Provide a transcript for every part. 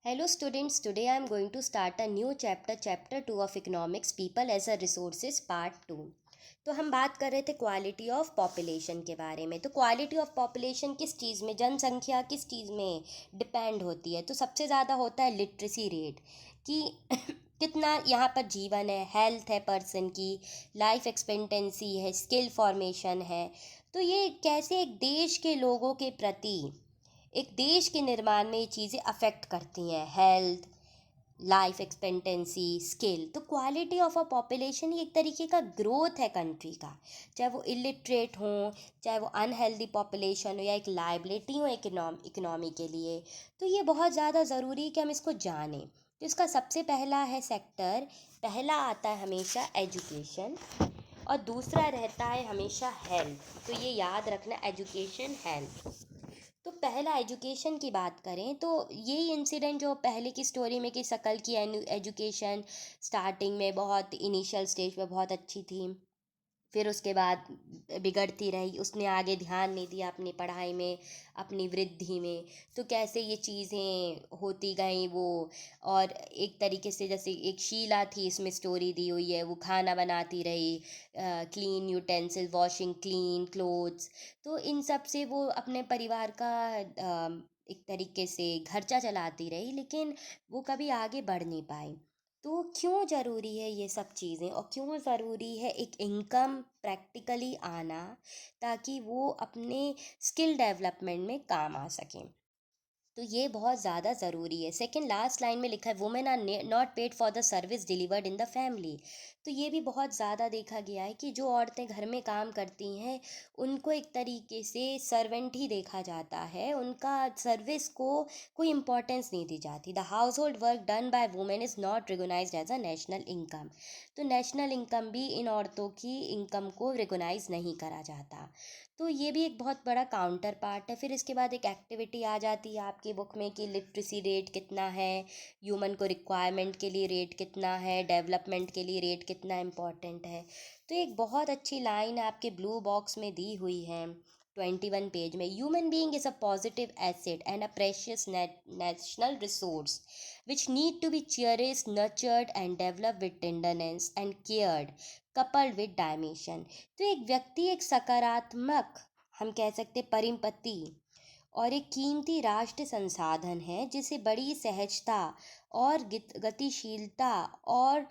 Hello students, today I am going to start a new chapter, chapter 2 of Economics, People as a Resources, Part 2। तो हम बात कर रहे थे quality of population के बारे में। तो क्वालिटी ऑफ पॉपुलेशन किस चीज़ में, जनसंख्या किस चीज़ में डिपेंड होती है? तो सबसे ज़्यादा होता है लिटरेसी रेट, कि कितना यहाँ पर जीवन है, हेल्थ है पर्सन की, लाइफ एक्सपेक्टेंसी है, स्किल फॉर्मेशन है। तो ये कैसे एक देश के लोगों के प्रति, एक देश के निर्माण में ये चीज़ें अफेक्ट करती हैं, हेल्थ, लाइफ एक्सपेक्टेंसी, स्किल। तो क्वालिटी ऑफ अ पॉपुलेशन ये एक तरीके का ग्रोथ है कंट्री का, चाहे वो इलिटरेट हो, चाहे वो अनहेल्दी पॉपुलेशन हो, या एक लाइबिलिटी हो इकोनॉमी के लिए। तो ये बहुत ज़्यादा ज़रूरी है कि हम इसको जानें। तो इसका सबसे पहला है सेक्टर, पहला आता है हमेशा एजुकेशन, और दूसरा रहता है हमेशा हेल्थ। तो ये याद रखना, एजुकेशन हेल्थ। तो पहला एजुकेशन की बात करें तो यही इंसिडेंट जो पहले की स्टोरी में, कि शकल की एजुकेशन स्टार्टिंग में बहुत इनिशियल स्टेज पे बहुत अच्छी थी, फिर उसके बाद बिगड़ती रही, उसने आगे ध्यान नहीं दिया अपनी पढ़ाई में, अपनी वृद्धि में। तो कैसे ये चीज़ें होती गई वो, और एक तरीके से जैसे एक शीला थी, इसमें स्टोरी दी हुई है, वो खाना बनाती रही, clean utensil, washing clean clothes. तो इन सब से वो अपने परिवार का एक तरीके से खर्चा चलाती रही, लेकिन वो कभी आगे बढ़ नहीं पाई। तो क्यों ज़रूरी है ये सब चीज़ें, और क्यों ज़रूरी है एक इनकम प्रैक्टिकली आना, ताकि वो अपने स्किल डेवलपमेंट में काम आ सकें। तो ये बहुत ज़्यादा ज़रूरी है। सेकंड लास्ट लाइन में लिखा है, women are not paid for the service delivered in the family. तो ये भी बहुत ज़्यादा देखा गया है कि जो औरतें घर में काम करती हैं, उनको एक तरीके से सर्वेंट ही देखा जाता है, उनका सर्विस को कोई इम्पोर्टेंस नहीं दी जाती। The household work done by women is not recognised as a national income. तो नेशनल इनकम भी इन औरतों की इनकम को रिकोगनाइज नहीं करा जाता। तो ये भी एक बहुत बड़ा काउंटर पार्ट है। फिर इसके बाद एक एक्टिविटी आ जाती है आपकी बुक में, कि लिटरेसी रेट कितना है, ह्यूमन को रिक्वायरमेंट के लिए रेट कितना है, डेवलपमेंट के लिए रेट कितना इम्पॉर्टेंट है। तो एक बहुत अच्छी लाइन आपके ब्लू बॉक्स में दी हुई है 21 पेज में, human being is a positive asset and a precious national resource which need to be cherished, nurtured and developed with tenderness and cared, coupled with dimension। तो एक व्यक्ति एक सकारात्मक, हम कह सकते परिपति, और एक कीमती राष्ट्र संसाधन है, जिसे बड़ी सहजता और गतिशीलता और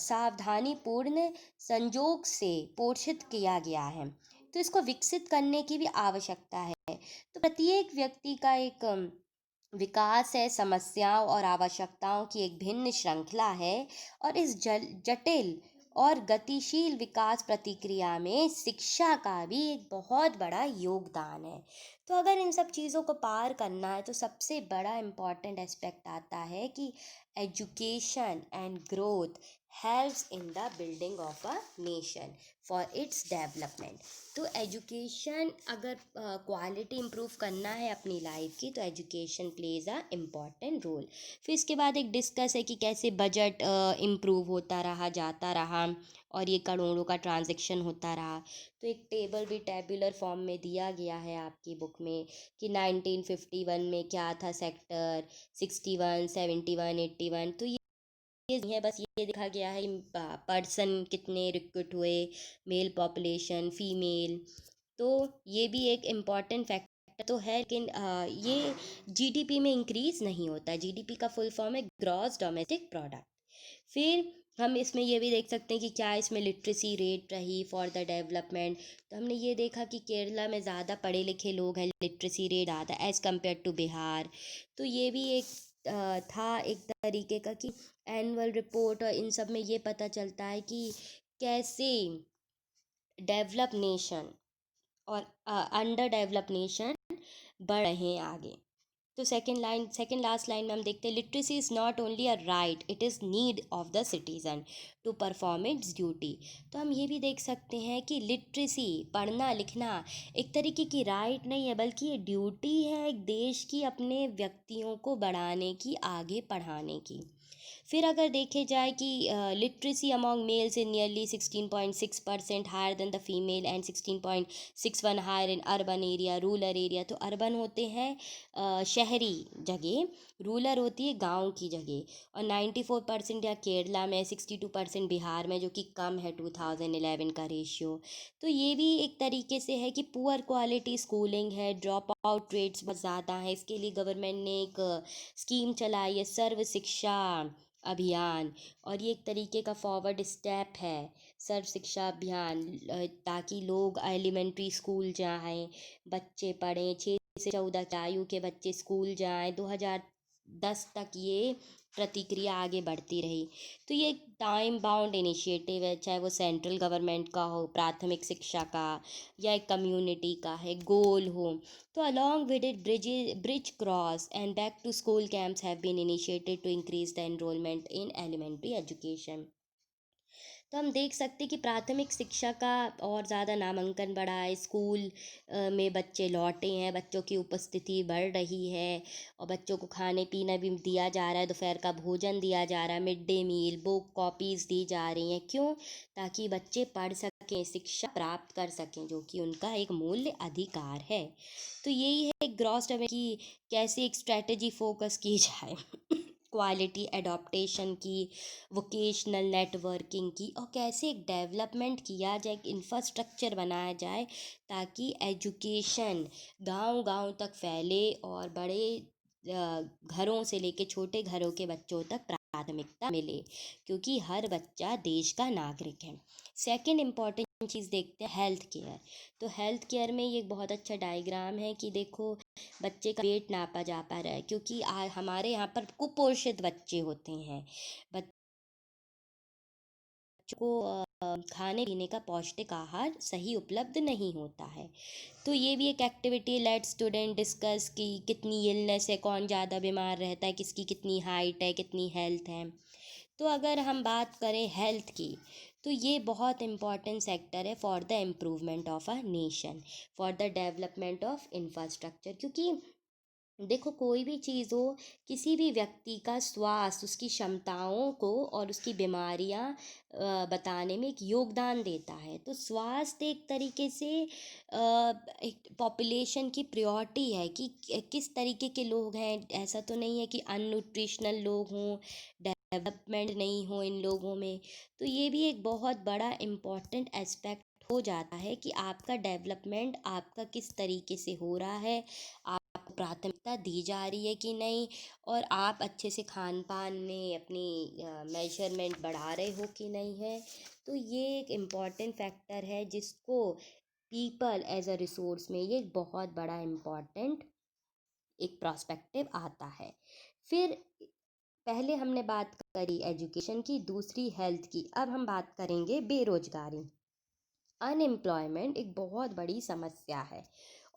सावधानीपूर्ण संजोग से पोषित किया गया है। तो इसको विकसित करने की भी आवश्यकता है। तो प्रत्येक व्यक्ति का एक विकास है, समस्याओं और आवश्यकताओं की एक भिन्न श्रृंखला है, और इस जटिल और गतिशील विकास प्रक्रिया में शिक्षा का भी एक बहुत बड़ा योगदान है। तो अगर इन सब चीज़ों को पार करना है, तो सबसे बड़ा इम्पॉर्टेंट एस्पेक्ट आता है कि education and growth helps in the building of a nation for its development. तो एजुकेशन, अगर क्वालिटी इम्प्रूव करना है अपनी लाइफ की, तो education plays a important role. फिर इसके बाद एक डिस्कस है कि कैसे बजट इम्प्रूव होता रहा, जाता रहा, और ये करोड़ों का ट्रांजैक्शन होता रहा। तो एक टेबल भी टेबुलर फॉर्म में दिया गया है आपकी बुक में, कि 1951 में क्या था सेक्टर, 61, 71, 81। तो ये नहीं है, बस ये देखा गया है पर्सन कितने रिक्रूट हुए, मेल पॉपुलेशन, फीमेल। तो ये भी एक इम्पॉर्टेंट फैक्टर तो है, लेकिन ये जीडीपी में इंक्रीज नहीं होता है। जीडीपी का फुल फॉर्म है ग्रॉस डोमेस्टिक प्रोडक्ट। फिर हम इसमें ये भी देख सकते हैं कि क्या इसमें लिटरेसी रेट रही फॉर द डेवलपमेंट। तो हमने ये देखा कि केरला में ज़्यादा पढ़े लिखे लोग हैं, लिटरेसी रेट ज़्यादा एज़ कम्पेयर टू बिहार। तो ये भी एक था एक तरीके का, कि एनुअल रिपोर्ट और इन सब में ये पता चलता है कि कैसे डेवलप नेशन और अंडर डेवलप नेशन बढ़ रहे हैं आगे। तो सेकेंड लास्ट लाइन में हम देखते हैं, literacy is not only a right, it is need of the citizen to perform its duty. तो हम ये भी देख सकते हैं कि लिटरेसी, पढ़ना लिखना, एक तरीके की राइट नहीं है, बल्कि ये ड्यूटी है एक देश की, अपने व्यक्तियों को बढ़ाने की, आगे पढ़ाने की। फिर अगर देखे जाए कि literacy among males in nearly 16.6% higher than the female and 16.61 higher in urban area rural area. तो अर्बन होते हैं शहरी जगह, रूरल होती है गांव की जगह। और 94% या केरला में, 62% बिहार में, जो कि कम है 2011 का रेशियो। तो ये भी एक तरीके से है कि पुअर क्वालिटी स्कूलिंग है, ड्रॉप आउट रेट्स बहुत ज़्यादा हैं। इसके लिए गवर्नमेंट ने एक स्कीम चलाई है, सर्व शिक्षा अभियान। और ये एक तरीके का फॉरवर्ड स्टेप है, सर्व शिक्षा अभियान, ताकि लोग एलिमेंट्री स्कूल जाएं, बच्चे पढ़ें, 6 से 14 की आयु के बच्चे स्कूल जाएं। 2010 तक ये प्रतिक्रिया आगे बढ़ती रही। तो ये एक टाइम बाउंड इनिशिएटिव है, चाहे वो सेंट्रल गवर्नमेंट का हो, प्राथमिक शिक्षा का, या एक कम्युनिटी का है, गोल हो। तो along with it, bridge cross and back to school camps have been initiated to increase the enrollment in elementary education। तो हम देख सकते कि प्राथमिक शिक्षा का और ज़्यादा नामांकन बढ़ा है, स्कूल में बच्चे लौटे हैं, बच्चों की उपस्थिति बढ़ रही है, और बच्चों को खाने पीना भी दिया जा रहा है, दोपहर का भोजन दिया जा रहा है, mid day meal, book copies दी जा रही हैं। क्यों? ताकि बच्चे पढ़ सकें, शिक्षा प्राप्त कर सकें, जो कि उनका एक मूल्य अधिकार है। तो यही है ग्रॉस डोमेन की कैसे एक स्ट्रेटजी फोकस की जाए क्वालिटी एडॉप्टेशन की, वोकेशनल नेटवर्किंग की, और कैसे एक डेवलपमेंट किया जाए, एक इंफ्रास्ट्रक्चर बनाया जाए, ताकि एजुकेशन गांव-गांव तक फैले और बड़े घरों से लेके छोटे घरों के बच्चों तक प्राथमिकता मिले, क्योंकि हर बच्चा देश का नागरिक है। सेकंड इम्पॉर्टेंट चीज़ देखते हैं, हेल्थ केयर। तो हेल्थ केयर में ये एक बहुत अच्छा डायग्राम है कि देखो, बच्चे का वेट नापा जा पा रहा है, क्योंकि हमारे यहाँ पर कुपोषित बच्चे होते हैं। बच्चों को खाने पीने का पौष्टिक आहार सही उपलब्ध नहीं होता है। तो ये भी एक एक्टिविटी, लेट स्टूडेंट डिस्कस कि कितनी इलनेस है, कौन ज़्यादा बीमार रहता है, किसकी कितनी हाइट है, कितनी हेल्थ है। तो अगर हम बात करें हेल्थ की, तो ये बहुत इम्पॉर्टेंट सेक्टर है for the improvement of a nation, for the development of infrastructure. क्योंकि देखो, कोई भी चीज़ हो, किसी भी व्यक्ति का स्वास्थ्य उसकी क्षमताओं को और उसकी बीमारियां बताने में एक योगदान देता है। तो स्वास्थ्य एक तरीके से एक पॉपुलेशन की प्रायोरिटी है कि किस तरीके के लोग हैं। ऐसा तो नहीं है कि अनन्यूट्रिशनल लोग हों, डेवलपमेंट नहीं हो इन लोगों में। तो ये भी एक बहुत बड़ा इम्पॉर्टेंट एस्पेक्ट हो जाता है कि आपका डेवलपमेंट आपका किस तरीके से हो रहा है, आपको प्राथमिकता दी जा रही है कि नहीं, और आप अच्छे से खान पान में अपनी मेजरमेंट बढ़ा रहे हो कि नहीं है। तो ये एक इम्पॉर्टेंट फैक्टर है, जिसको पीपल एज अ रिसोर्स में ये एक बहुत बड़ा इम्पॉर्टेंट एक प्रॉस्पेक्टिव आता है। फिर पहले हमने बात करी एजुकेशन की, दूसरी हेल्थ की, अब हम बात करेंगे बेरोजगारी। अनएम्प्लॉयमेंट एक बहुत बड़ी समस्या है,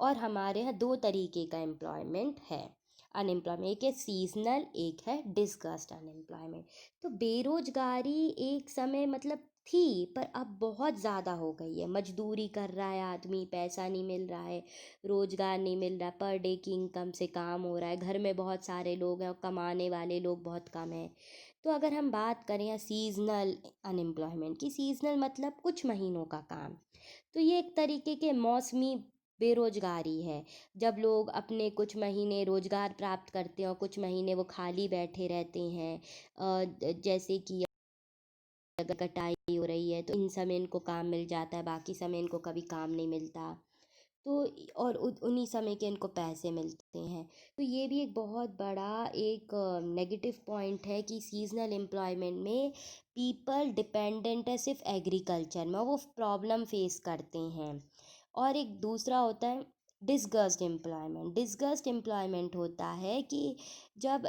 और हमारे यहाँ दो तरीके का एम्प्लॉयमेंट है। अनएम्प्लॉयमेंट एक है सीजनल, एक है डिस्कस्ड अनएम्प्लॉयमेंट। तो बेरोजगारी एक समय मतलब थी, पर अब बहुत ज़्यादा हो गई है। मजदूरी कर रहा है आदमी, पैसा नहीं मिल रहा है, रोजगार नहीं मिल रहा, पर डे की इनकम से काम हो रहा है, घर में बहुत सारे लोग हैं और कमाने वाले लोग बहुत कम हैं। तो अगर हम बात करें सीजनल अनएम्प्लॉयमेंट की, सीजनल मतलब कुछ महीनों का काम, तो ये एक तरीके के मौसमी बेरोजगारी है। जब लोग अपने कुछ महीने रोजगार प्राप्त करते हैं और कुछ महीने वो खाली बैठे रहते हैं, जैसे कि अगर कटाई हो रही है तो इन समय इनको काम मिल जाता है, बाकी समय इनको कभी काम नहीं मिलता। तो और उन्हीं समय के इनको पैसे मिलते हैं। तो ये भी एक बहुत बड़ा एक नेगेटिव पॉइंट है कि सीजनल एम्प्लॉयमेंट में पीपल डिपेंडेंट है सिर्फ एग्रीकल्चर में, वो प्रॉब्लम फेस करते हैं। और एक दूसरा होता है डिसगस्ड एम्प्लॉयमेंट। डिसगस्ड एम्प्लॉयमेंट होता है कि जब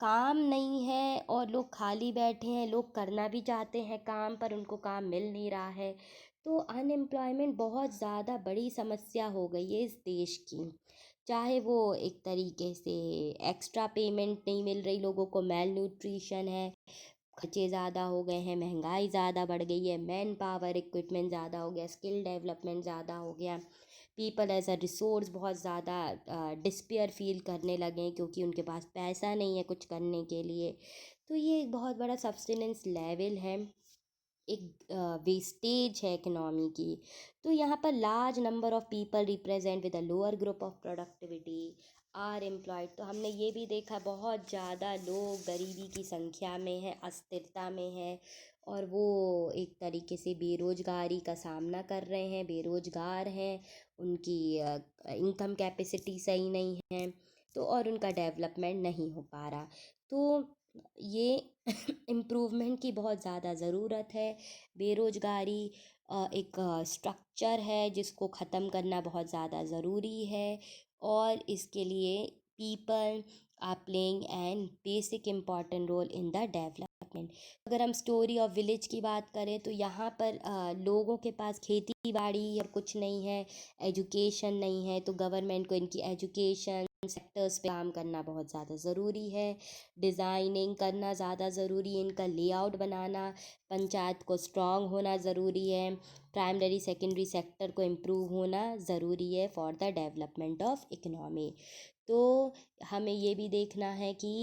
काम नहीं है और लोग खाली बैठे हैं, लोग करना भी चाहते हैं काम, पर उनको काम मिल नहीं रहा है। तो अनएम्प्लॉयमेंट बहुत ज़्यादा बड़ी समस्या हो गई है इस देश की। चाहे वो एक तरीके से एक्स्ट्रा पेमेंट नहीं मिल रही लोगों को, मेल न्यूट्रिशन है, खर्चे ज़्यादा हो गए हैं, महंगाई ज़्यादा बढ़ गई है, मैन पावर इक्विपमेंट ज़्यादा हो गया, स्किल डेवलपमेंट ज़्यादा हो गया, पीपल एज अ रिसोर्स बहुत ज़्यादा डिस्पेयर फील करने लगे हैं, क्योंकि उनके पास पैसा नहीं है कुछ करने के लिए। तो ये एक बहुत बड़ा सब्सटेंस लेवल है, एक वेस्टेज है इकोनॉमी की। तो यहाँ पर large number of people represent with a lower group of productivity are employed. तो हमने ये भी देखा बहुत ज़्यादा लोग गरीबी की संख्या में है, अस्थिरता में है, और वो एक तरीके से बेरोजगारी का सामना कर रहे हैं, बेरोजगार हैं, उनकी इनकम कैपेसिटी सही नहीं है, तो और उनका डेवलपमेंट नहीं हो पा रहा। तो ये इम्प्रूवमेंट की बहुत ज़्यादा ज़रूरत है। बेरोज़गारी एक स्ट्रक्चर है जिसको ख़त्म करना बहुत ज़्यादा ज़रूरी है, और इसके लिए people are playing an basic important role in the development. अगर हम स्टोरी ऑफ विलेज की बात करें तो यहाँ पर लोगों के पास खेती बाड़ी और कुछ नहीं है, एजुकेशन नहीं है, तो गवर्नमेंट को इनकी एजुकेशन सेक्टर्स पे काम करना बहुत ज़्यादा ज़रूरी है, डिज़ाइनिंग करना ज़्यादा ज़रूरी है, इनका लेआउट बनाना, पंचायत को स्ट्रॉन्ग होना ज़रूरी है, प्राइमरी सेकेंडरी सेक्टर को इम्प्रूव होना ज़रूरी है for the development of economy. तो हमें ये भी देखना है कि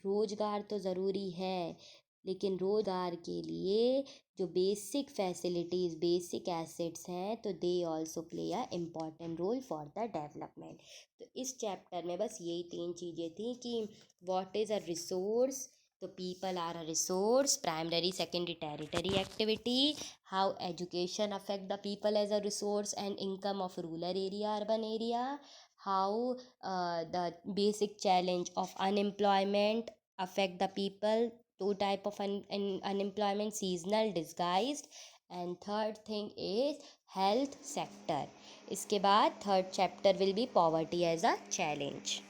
रोज़गार तो ज़रूरी है, लेकिन रोज़गार के लिए जो बेसिक फैसिलिटीज़, बेसिक एसेट्स हैं, तो they also play a important role for the development. तो इस चैप्टर में बस यही 3 चीज़ें थी कि व्हाट इज़ अ रिसोर्स, तो people are a resource, primary secondary territory activity, how education affect the people as a resource and income of rural area, urban area, how the basic challenge of unemployment affect the people, two type of unemployment, seasonal, disguised, and third thing is health sector. इसके बाद third chapter will be poverty as a challenge.